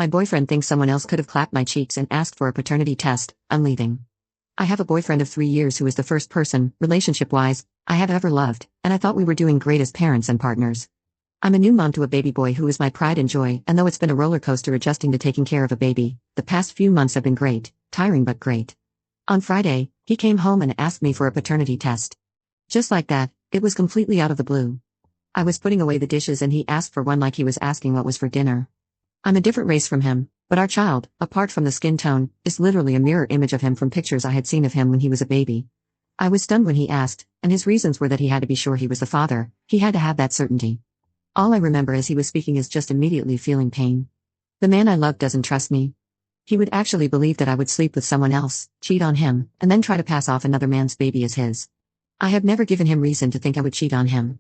My boyfriend thinks someone else could have clapped my cheeks and asked for a paternity test. I'm leaving. I have a boyfriend of 3 years who is the first person, relationship-wise, I have ever loved, and I thought we were doing great as parents and partners. I'm a new mom to a baby boy who is my pride and joy, and though it's been a roller coaster adjusting to taking care of a baby, the past few months have been great, tiring but great. On Friday, he came home and asked me for a paternity test. Just like that, it was completely out of the blue. I was putting away the dishes and he asked for one like he was asking what was for dinner. I'm a different race from him, but our child, apart from the skin tone, is literally a mirror image of him from pictures I had seen of him when he was a baby. I was stunned when he asked, and his reasons were that he had to be sure he was the father, he had to have that certainty. All I remember as he was speaking is just immediately feeling pain. The man I love doesn't trust me. He would actually believe that I would sleep with someone else, cheat on him, and then try to pass off another man's baby as his. I have never given him reason to think I would cheat on him.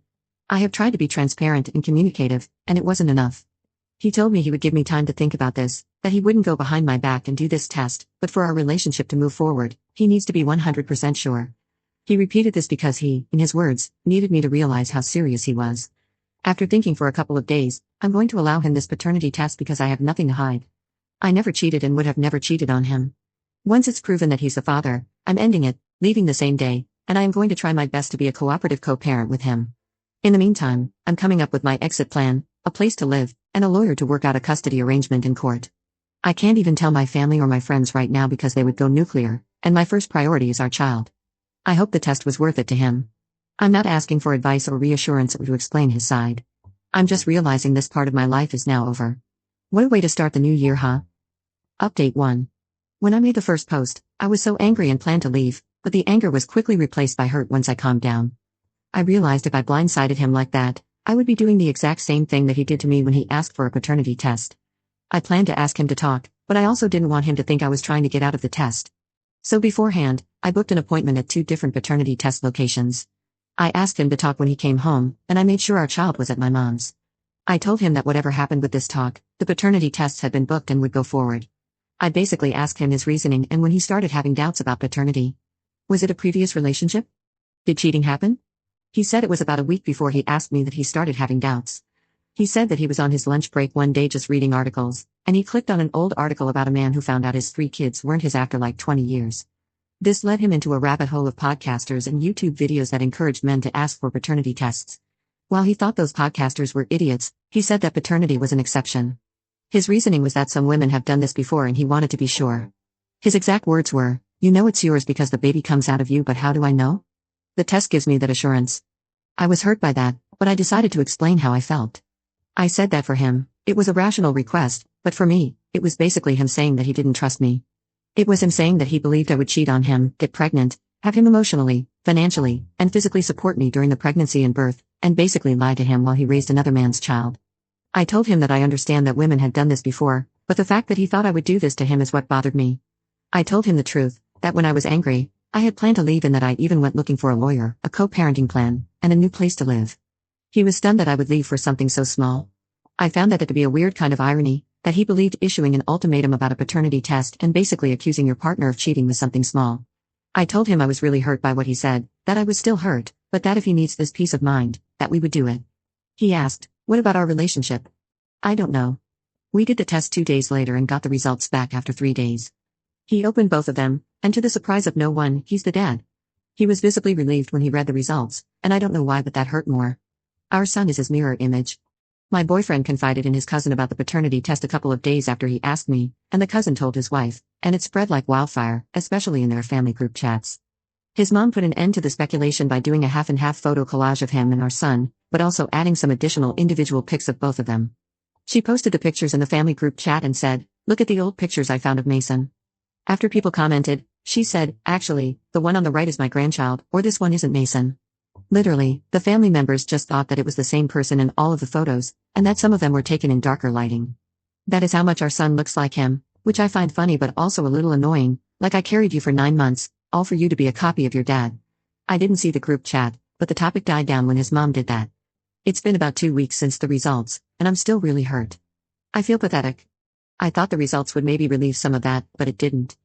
I have tried to be transparent and communicative, and it wasn't enough. He told me he would give me time to think about this, that he wouldn't go behind my back and do this test, but for our relationship to move forward, he needs to be 100% sure. He repeated this because he, in his words, needed me to realize how serious he was. After thinking for a couple of days, I'm going to allow him this paternity test because I have nothing to hide. I never cheated and would have never cheated on him. Once it's proven that he's the father, I'm ending it, leaving the same day, and I am going to try my best to be a cooperative co-parent with him. In the meantime, I'm coming up with my exit plan, a place to live, and a lawyer to work out a custody arrangement in court. I can't even tell my family or my friends right now because they would go nuclear, and my first priority is our child. I hope the test was worth it to him. I'm not asking for advice or reassurance or to explain his side. I'm just realizing this part of my life is now over. What a way to start the new year, huh? Update 1. When I made the first post, I was so angry and planned to leave, but the anger was quickly replaced by hurt once I calmed down. I realized if I blindsided him like that, I would be doing the exact same thing that he did to me when he asked for a paternity test. I planned to ask him to talk, but I also didn't want him to think I was trying to get out of the test. So beforehand, I booked an appointment at 2 different paternity test locations. I asked him to talk when he came home, and I made sure our child was at my mom's. I told him that whatever happened with this talk, the paternity tests had been booked and would go forward. I basically asked him his reasoning and when he started having doubts about paternity. Was it a previous relationship? Did cheating happen? He said it was about a week before he asked me that he started having doubts. He said that he was on his lunch break one day just reading articles, and he clicked on an old article about a man who found out his 3 kids weren't his after like 20 years. This led him into a rabbit hole of podcasters and YouTube videos that encouraged men to ask for paternity tests. While he thought those podcasters were idiots, he said that paternity was an exception. His reasoning was that some women have done this before and he wanted to be sure. His exact words were, "You know it's yours because the baby comes out of you, but how do I know? The test gives me that assurance." I was hurt by that, but I decided to explain how I felt. I said that for him, it was a rational request, but for me, it was basically him saying that he didn't trust me. It was him saying that he believed I would cheat on him, get pregnant, have him emotionally, financially, and physically support me during the pregnancy and birth, and basically lie to him while he raised another man's child. I told him that I understand that women had done this before, but the fact that he thought I would do this to him is what bothered me. I told him the truth, that when I was angry, I had planned to leave and that I even went looking for a lawyer, a co-parenting plan, and a new place to live. He was stunned that I would leave for something so small. I found that to be a weird kind of irony, that he believed issuing an ultimatum about a paternity test and basically accusing your partner of cheating was something small. I told him I was really hurt by what he said, that I was still hurt, but that if he needs this peace of mind, that we would do it. He asked, "What about our relationship?" I don't know. We did the test 2 days later and got the results back after 3 days. He opened both of them, and to the surprise of no one, he's the dad. He was visibly relieved when he read the results, and I don't know why but that hurt more. Our son is his mirror image. My boyfriend confided in his cousin about the paternity test a couple of days after he asked me, and the cousin told his wife, and it spread like wildfire, especially in their family group chats. His mom put an end to the speculation by doing a half-and-half photo collage of him and our son, but also adding some additional individual pics of both of them. She posted the pictures in the family group chat and said, "Look at the old pictures I found of Mason." After people commented, she said, "Actually, the one on the right is my grandchild, or this one isn't Mason." Literally, the family members just thought that it was the same person in all of the photos, and that some of them were taken in darker lighting. That is how much our son looks like him, which I find funny but also a little annoying, like I carried you for 9 months, all for you to be a copy of your dad. I didn't see the group chat, but the topic died down when his mom did that. It's been about 2 weeks since the results, and I'm still really hurt. I feel pathetic. I thought the results would maybe relieve some of that, but it didn't.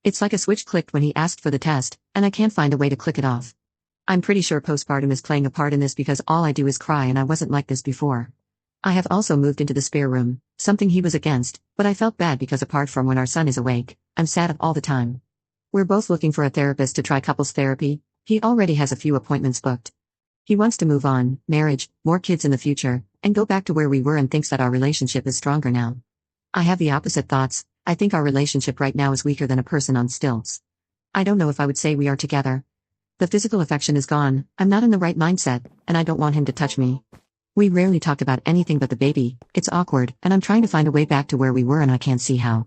It's like a switch clicked when he asked for the test, and I can't find a way to click it off. I'm pretty sure postpartum is playing a part in this because all I do is cry and I wasn't like this before. I have also moved into the spare room, something he was against, but I felt bad because apart from when our son is awake, I'm sad all the time. We're both looking for a therapist to try couples therapy. He already has a few appointments booked. He wants to move on, marriage, more kids in the future, and go back to where we were and thinks that our relationship is stronger now. I have the opposite thoughts. I think our relationship right now is weaker than a person on stilts. I don't know if I would say we are together. The physical affection is gone, I'm not in the right mindset, and I don't want him to touch me. We rarely talk about anything but the baby, it's awkward, and I'm trying to find a way back to where we were and I can't see how.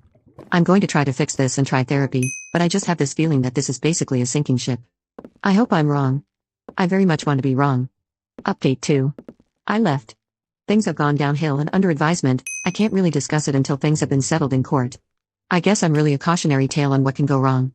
I'm going to try to fix this and try therapy, but I just have this feeling that this is basically a sinking ship. I hope I'm wrong. I very much want to be wrong. Update 2. I left. Things have gone downhill and under advisement, I can't really discuss it until things have been settled in court. I guess I'm really a cautionary tale on what can go wrong.